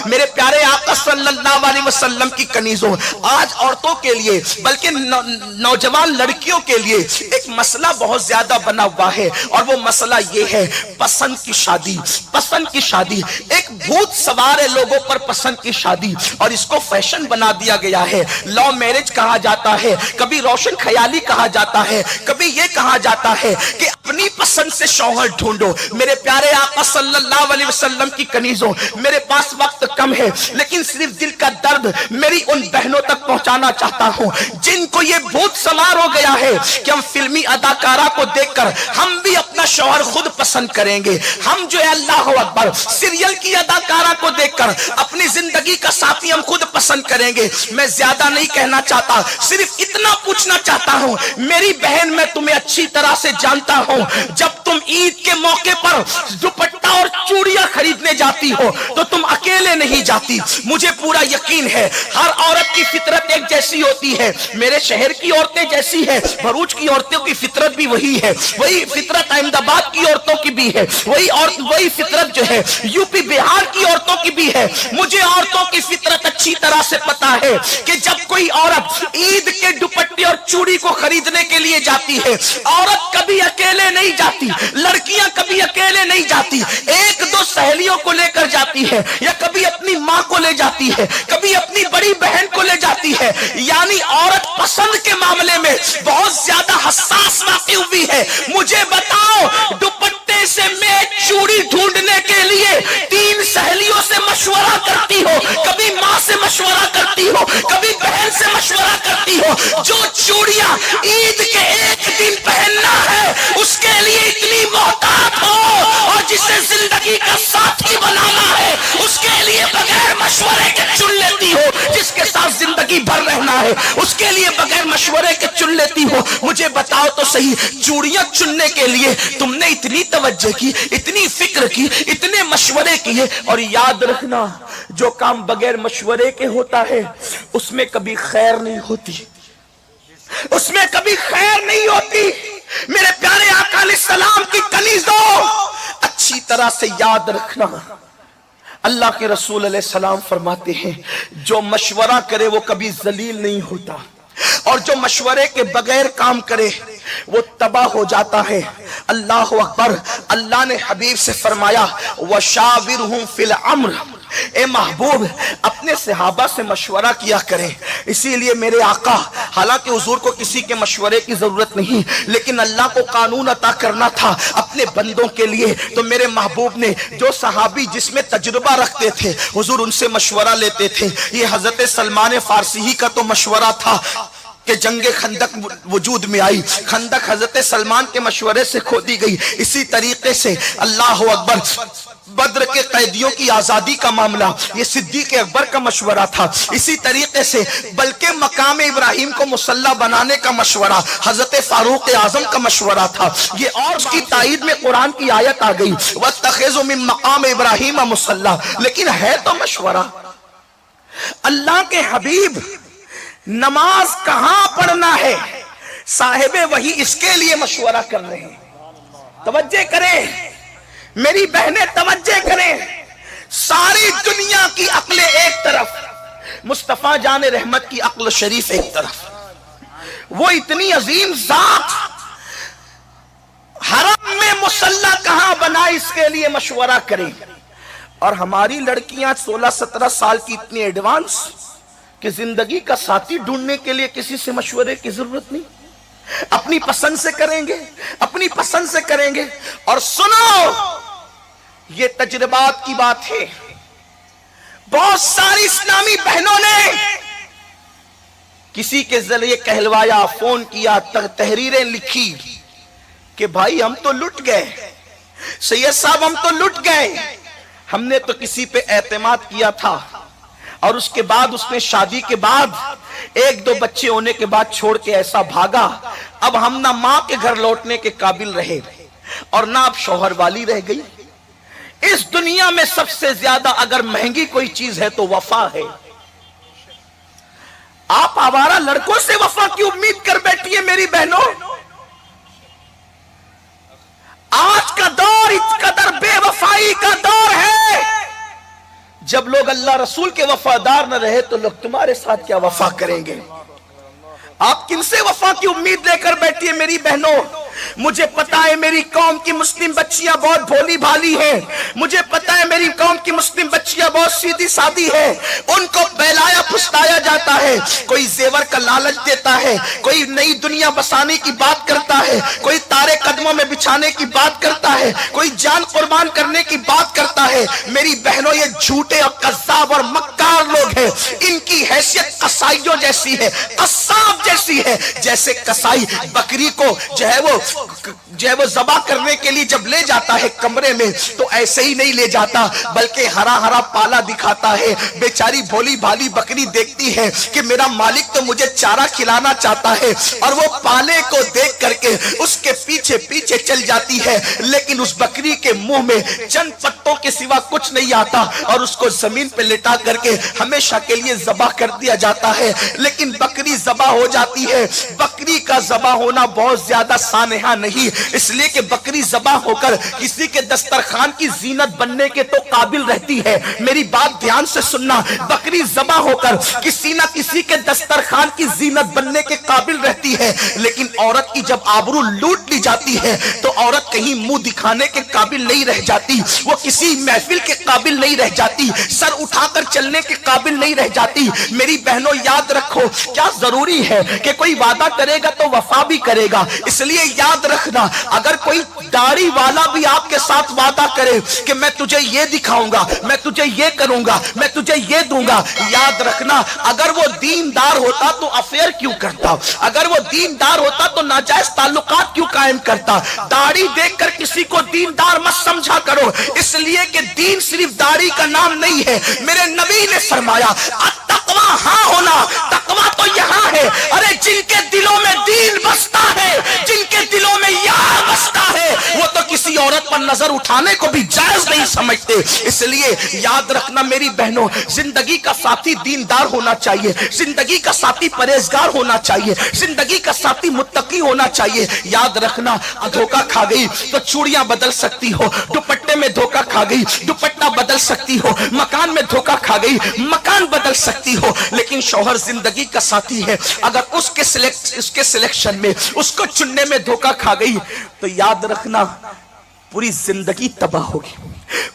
میرے پیارے آقا صلی اللہ علیہ وسلم کی کنیزوں، آج عورتوں کے لیے بلکہ نوجوان لڑکیوں کے لیے ایک مسئلہ بہت زیادہ بنا ہوا ہے، اور وہ مسئلہ یہ ہے پسند کی شادی۔ پسند کی شادی ایک بھوت سوار ہے لوگوں پر، پسند کی شادی، اور اس کو فیشن بنا دیا گیا ہے۔ لو میرج کہا جاتا ہے، کبھی روشن خیالی کہا جاتا ہے، کبھی یہ کہا جاتا ہے کہ اپنی پسند سے شوہر ڈھونڈو۔ میرے پیارے آقا صلی اللہ علیہ وسلم کی کنیزوں، میرے پاس وقت کم ہے لیکن صرف دل کا درد میری ان بہنوں تک پہنچانا چاہتا ہوں جن کو یہ بھوت سوار ہو گیا ہے کہ ہم فلمی اداکارہ کو دیکھ کر ہم بھی اپنا شوہر خود پسند کریں گے، ہم جو ہے اللہ اکبر سیریل کی اداکارہ کو دیکھ کر اپنی زندگی کا ساتھی ہم خود پسند کریں گے۔ میں زیادہ نہیں کہنا چاہتا، صرف اتنا پوچھنا چاہتا ہوں میری بہن، میں تمہیں اچھی طرح سے جانتا ہوں، جب تم عید کے موقع پر دوپٹہ اور چوڑیاں خریدنے جاتی ہو تو تم اکیلے نہیں جاتی، مجھے پورا یقین ہے ہر عورت کی فطرت ایک جیسی ہوتی ہے، میرے شہر کی عورتیں جیسی ہے، بھروچ کی عورتوں کی فطرت بھی وہی ہے، وہی فطرت احمد آباد کی عورتوں کی بھی ہے، وہی فطرت جو ہے یو پی بہار کی عورتوں کی بھی ہے۔ مجھے عورتوں کی فطرت اچھی طرح سے پتا ہے کہ جب کوئی عورت عید کے دوپٹے اور چوڑی کو خریدنے کے لیے جاتی ہے، عورت کبھی اکیلے نہیں جاتی، لڑکیاں کبھی اکیلے نہیں جاتی، ایک دو سہیلیوں کو لے کر جاتی ہے، یا کبھی اپنی ماں کو لے جاتی ہے، کبھی اپنی بڑی بہن کو لے جاتی ہے۔ یعنی عورت پسند کے معاملے میں بہت زیادہ حساس واقع ہوئی ہے۔ مجھے بتاؤ، دوپٹے سے میں چوڑی ڈھونڈنے کے لیے 3 سہیلیوں سے مشورہ کرتی ہو، کبھی ماں سے مشورہ کرتی ہو، کبھی بہن سے مشورہ کرتی ہو۔ جو چوڑیاں عید کے ایک دن پہننا ہے اس کے لیے اتنی محتاط ہو، اور جسے زندگی کا ساتھی بنانا ہے اس کے لیے بغیر مشورے کے چن لیتی ہو، جس کے ساتھ زندگی بھر رہنا ہے اس کے لیے بغیر مشورے کے چن لیتی ہو۔ مجھے بتاؤ تو صحیح، چوڑیاں چننے کے لیے تم نے اتنی توجہ کی، اتنی فکر کی، اتنے مشورے کیے، اور یاد رکھنا جو کام بغیر مشورے کے ہوتا ہے اس میں کبھی خیر نہیں ہوتی، اس میں کبھی خیر نہیں ہوتی۔ میرے پیارے آقا علیہ السلام کی کنیزوں، اچھی طرح سے یاد رکھنا، اللہ کے رسول علیہ السلام فرماتے ہیں جو مشورہ کرے وہ کبھی ذلیل نہیں ہوتا، اور جو مشورے کے بغیر کام کرے وہ تباہ ہو جاتا ہے۔ اللہ اکبر۔ اللہ نے حبیب سے فرمایا وَشَاوِرْهُمْ فِي الْأَمْرِ، اے محبوب اپنے صحابہ سے مشورہ کیا کریں۔ اسی لیے میرے آقا، حالانکہ حضور کو کسی کے مشورے کی ضرورت نہیں، لیکن اللہ کو قانون عطا کرنا تھا اپنے بندوں کے لیے، تو میرے محبوب نے جو صحابی جس میں تجربہ رکھتے تھے حضور ان سے مشورہ لیتے تھے۔ یہ حضرت سلمان فارسی ہی کا تو مشورہ تھا کہ جنگ خندق وجود میں آئی، خندق حضرت سلمان کے مشورے سے کھودی گئی۔ اسی طریقے سے اللہ اکبر، بدر کے قیدیوں کی آزادی کا معاملہ یہ صدیق اکبر کا مشورہ تھا۔ اسی طریقے سے بلکہ مقام ابراہیم کو مسلح بنانے کا مشورہ حضرت فاروق اعظم کا مشورہ تھا یہ، اور اس کی تائید میں قرآن کی آیت آ گئی وَاتَّخِذُوا مِن مَقَامِ إِبْرَاهِيمَ مُصَلًّى، لیکن ہے تو مشورہ۔ اللہ کے حبیب نماز کہاں پڑھنا ہے صاحب وہی اس کے لیے مشورہ کر رہے ہیں۔ توجہ کریں میری بہنیں، توجہ کریں، ساری دنیا کی عقلیں ایک طرف، مصطفیٰ جان رحمت کی عقل شریف ایک طرف، وہ اتنی عظیم ذات حرم میں مصلی کہاں بنا اس کے لیے مشورہ کریں، اور ہماری لڑکیاں 16-17 سال کی اتنی ایڈوانس کہ زندگی کا ساتھی ڈھونڈنے کے لیے کسی سے مشورے کی ضرورت نہیں، اپنی پسند سے کریں گے، اپنی پسند سے کریں گے۔ اور سنو، یہ تجربات کی بات ہے، بہت ساری اسلامی بہنوں نے کسی کے ذریعے کہلوایا، فون کیا، تحریریں لکھی کہ بھائی ہم تو لٹ گئے، سید صاحب ہم تو لٹ گئے، ہم نے تو کسی پہ اعتماد کیا تھا، اور اس کے بعد اس نے شادی کے بعد 1-2 بچے ہونے کے بعد چھوڑ کے ایسا بھاگا، اب ہم نہ ماں کے گھر لوٹنے کے قابل رہے اور نہ اب شوہر والی رہ گئی۔ اس دنیا میں سب سے زیادہ اگر مہنگی کوئی چیز ہے تو وفا ہے۔ آپ آوارہ لڑکوں سے وفا کی امید کر بیٹھی ہے میری بہنوں؟ آج کا دور اس قدر بے وفائی کا دور ہے، जब लोग अल्लाह रसूल के वफादार न रहे तो लोग तुम्हारे साथ क्या वफा करेंगे? आप किनसे वफा की उम्मीद लेकर बैठी है मेरी बहनों? मुझे पता है मेरी कौम की मुस्लिम बच्चियां बहुत भोली भाली हैं। मुझे पता है मेरी कौम की मुस्लिम बच्चियां बहुत सीधी सादी है। उनको बहलाया फुसलाया जाता है, कोई जेवर का लालच देता है, कोई नई दुनिया बसाने की बात करता है, कोई तारे कदमों में बिछाने की बात करता है, कोई जान कुर्बान करने की बात करता है। मेरी बहनों, ये झूठे और कज़्ज़ाब और मक्कार लोग हैं। इनकी हैसियत कसाइयों जैसी है, कसाब जैसी है। जैसे कसाई बकरी को जो है वो ज़बा करने के लिए जब ले जाता है कमरे में, तो ऐसे ही नहीं ले जाता, बल्कि हरा हरा पाला दिखाता है। बेचारी भोली भाली बकरी देखती है कि मेरा मालिक तो मुझे चारा खिलाना चाहता है, और वो पाले को देख करके उसके पीछे पीछे चल जाती है। लेकिन उस बकरी के मुंह में चंद पत्तों के सिवा कुछ नहीं आता, और उसको जमीन पे लेटा करके हमेशा के लिए ज़बा कर दिया जाता है। लेकिन बकरी ज़बा हो जाती है। बकरी का ज़बा होना बहुत ज्यादा सानेहा नहीं, इसलिए कि बकरी ज़बा होकर किसी के दस्तरखान की जीनत बनने के तो काबिल रहती है। मेरी बात ध्यान से सुनना, बकरी ज़बा होकर किसी ना किसी के दस्तरखान की जीनत बनने के काबिल रहती है। लेकिन औरत की जब आबरू लूट ली जाती है तो औरत कहीं मुंह दिखाने के काबिल नहीं रह जाती, वो किसी महफिल के काबिल नहीं रह जाती, सर उठाकर चलने के काबिल नहीं रह जाती। मेरी बहनों, याद रखो, क्या जरूरी है कि कोई वादा करेगा तो वफा भी करेगा। इसलिए याद रखना, अगर कोई दाढ़ी वाला भी आपके साथ वादा करे कि मैं तुझे ये दिखाऊंगा, मैं तुझे ये करूंगा, मैं तुझे ये दूंगा, याद रखना, अगर वो दीनदार होता तो अफेयर क्यों करता? अगर वो दीनदार होता तो नाजायज ताल्लुकात क्यों कायम करता? दाढ़ी देखकर किसी को दीनदार मत समझा करो, इसलिए कि दीन सिर्फ दाढ़ी का नाम नहीं है। मेरे नबी ने फरमाया, तकवा हाँ होना, तकवा तो यहाँ है। अरे जिनके दिलों में दीन बसता है, जिनके दिलों में यार बसता है, वो तो किसी औरत पर नजर उठाने को भी जायज नहीं समझते। इसलिए याद रखना मेरी बहनों, जिंदगी का साथी दीनदार होना चाहिए, जिंदगी का साथी परहेजगार होना चाहिए, जिंदगी का साथी मुत्तकी होना चाहिए। याद रखना, धोखा खा गई तो चूड़ियां बदल सकती हो, दुपट्टे में धोखा खा गई दुपट्टा बदल सकती हो, मकान में धोखा खा गई मकान बदल सकती हो। लेकिन शौहर जिंदगी का साथी है, अगर उसके सिलेक्शन में, उसको चुनने में धोखा खा गई तो याद रखना पूरी जिंदगी तबाह होगी,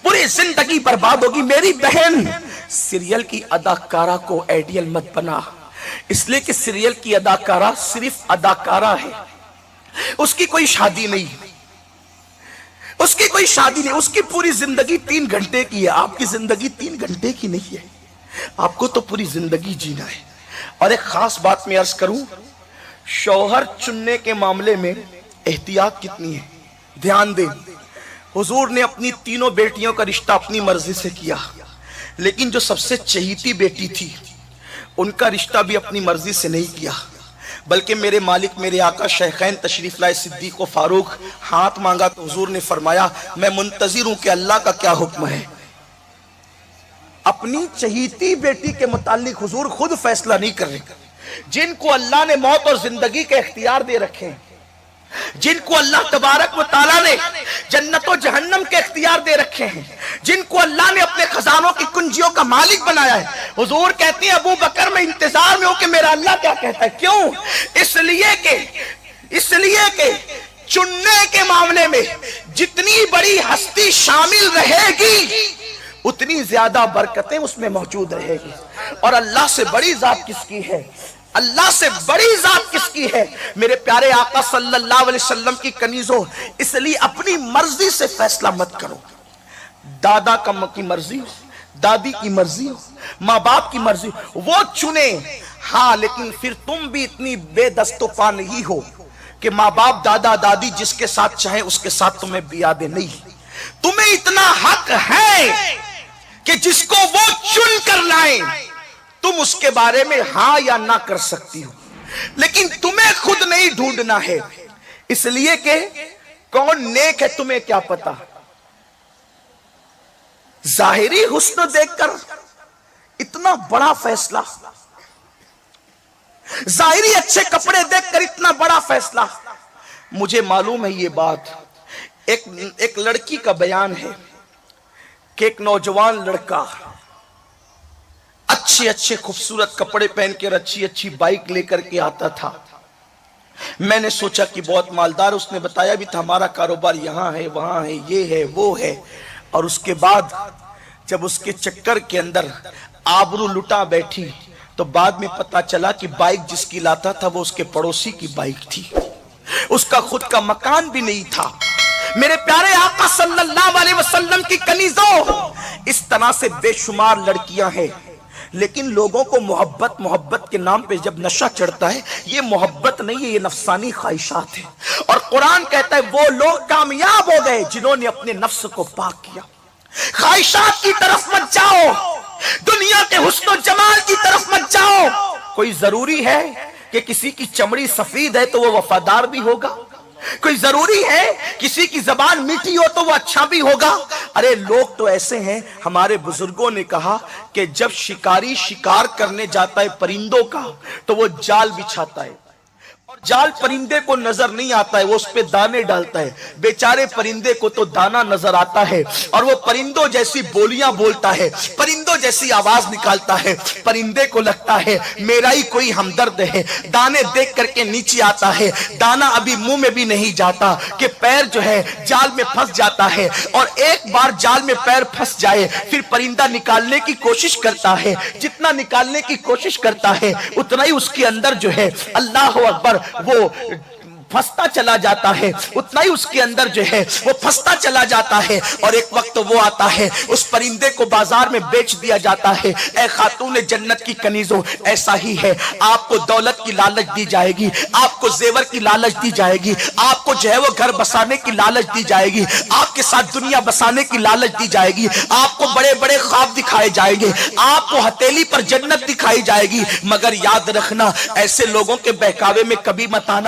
पूरी जिंदगी बर्बाद होगी। मेरी बहन, सीरियल की अदाकारा को आइडियल मत बना, इसलिए कि सीरियल की अदाकारा सिर्फ अदाकारा है, उसकी कोई शादी नहीं, उसकी कोई शादी नहीं, उसकी पूरी जिंदगी 3 घंटे की है। आपकी जिंदगी 3 घंटे की नहीं है, आपको तो पूरी जिंदगी जीना है। और एक खास बात मैं अर्ज करूं, शौहर चुनने के मामले में एहतियात कितनी है, ध्यान दें। हुजूर ने अपनी तीनों बेटियों का रिश्ता अपनी मर्जी से किया, लेकिन जो सबसे चहीती बेटी थी उनका रिश्ता भी अपनी मर्जी से नहीं किया, बल्कि मेरे मालिक मेरे आका शेखैन तशरीफ लाए सिद्दीक व फारूक, हाथ मांगा तो हुजूर ने फरमाया, मैं मुंतजिर हूं कि अल्लाह का क्या हुक्म है। अपनी चहीती बेटी के मुतालिक हुजूर खुद फैसला नहीं कर रहे। जिनको अल्लाह ने मौत और जिंदगी के इख्तियार दे रखे हैं, जिनको अल्लाह तबारक व तआला ने जन्नत और जहन्नम के इख्तियार दे रखे हैं, जिनको अल्लाह ने अपने खजानों की कुंजियों का मालिक बनाया है, हुजूर कहते हैं अबू बकर मैं इंतजार में हूं कि मेरा अल्लाह क्या कहता है। क्यों? इसलिए के चुनने के मामले में जितनी बड़ी हस्ती शामिल रहेगी उतनी ज्यादा बरकतें उसमें मौजूद रहेगी। और अल्लाह से बड़ी जात किसकी है? अल्लाह से बड़ी जात किसकी है? मेरे प्यारे आका सल्लल्लाहु अलैहि वसल्लम की कनीजों, इसलिए अपनी मर्जी से फैसला मत करो। दादा की मर्जी हो, दादी की मर्जी हो, माँ बाप की मर्जी हो, वो चुने, हाँ, लेकिन फिर तुम भी इतनी बेदस्तोपा नहीं हो कि माँ बाप दादा दादी जिसके साथ चाहे उसके साथ तुम्हें बियादे नहीं। तुम्हें इतना हक है कि जिसको वो चुन कर लाए तुम उसके बारे में हाँ या ना कर सकती हो, लेकिन तुम्हें खुद नहीं ढूंढना है। इसलिए कि कौन नेक है तुम्हें क्या पता। जाहिरी हुस्न देखकर इतना बड़ा फैसला, जाहिरी अच्छे कपड़े देखकर इतना बड़ा फैसला। मुझे मालूम है ये बात, एक लड़की का बयान है कि एक नौजवान लड़का अच्छे अच्छे खूबसूरत कपड़े पहन के अच्छी अच्छी बाइक लेकर के आता था। मैंने सोचा कि बहुत मालदार, उसने बताया भी था हमारा कारोबार यहाँ है वहां है, ये है वो है। और उसके बाद जब उसके चक्कर के अंदर आबरू लुटा बैठी तो बाद में पता चला कि बाइक जिसकी लाता था वो उसके पड़ोसी की बाइक थी, उसका खुद का मकान भी नहीं था। मेरे प्यारे आका सल्लल्लाहु अलैहि वसल्लम की कनीजों, इस तरह से बेशुमार लड़कियां हैं, लेकिन लोगों को मोहब्बत के नाम पे जब नशा चढ़ता है, ये मोहब्बत नहीं है, ये नफसानी ख्वाहिशात है। और कुरान कहता है वो लोग कामयाब हो गए जिन्होंने अपने नफ्स को पाक किया। ख्वाहिशात की तरफ मत जाओ, दुनिया के हुस्न और जमाल की तरफ मत जाओ। कोई जरूरी है कि किसी की चमड़ी सफेद है तो वो वफादार भी होगा? कोई जरूरी है किसी की जबान मीठी हो तो वो अच्छा भी होगा? अरे लोग तो ऐसे हैं, हमारे बुजुर्गों ने कहा कि जब शिकारी शिकार करने जाता है परिंदों का तो वो जाल बिछाता है, और जाल परिंदे को नजर नहीं आता है, वो उस पे दाने डालता है। बेचारे परिंदे को तो दाना नजर आता है और वो परिंदों जैसी बोलियां बोलता है, परिंदों जैसी आवाज निकालता है। परिंदे को लगता है मेरा ही कोई हमदर्द है, दाने देख करके नीचे आता है, दाना अभी मुंह में भी नहीं जाता कि पैर जो है जाल में फंस जाता है। और एक बार जाल में पैर फंस जाए फिर परिंदा निकालने की कोशिश करता है, जितना निकालने की कोशिश करता है उतना ही उसके अंदर जो है अल्लाह अकबर वो फंसता चला जाता है, उतना ही उसके अंदर जो है वो फंसता चला जाता है। और एक वक्त तो वो आता है उस परिंदे को बाजार में बेच दिया जाता है। ऐ खातून जन्नत की कनीजों, ऐसा ही है, आपको दौलत की लालच दी जाएगी, आपको जेवर की लालच दी जाएगी, आपको जो है वो घर बसाने की लालच दी जाएगी, आपके साथ दुनिया बसाने की लालच दी जाएगी, आपको बड़े बड़े ख्वाब दिखाए जाएंगे, आपको हथेली पर जन्नत दिखाई जाएगी। मगर याद रखना, ऐसे लोगों के बहकावे में कभी मत आना।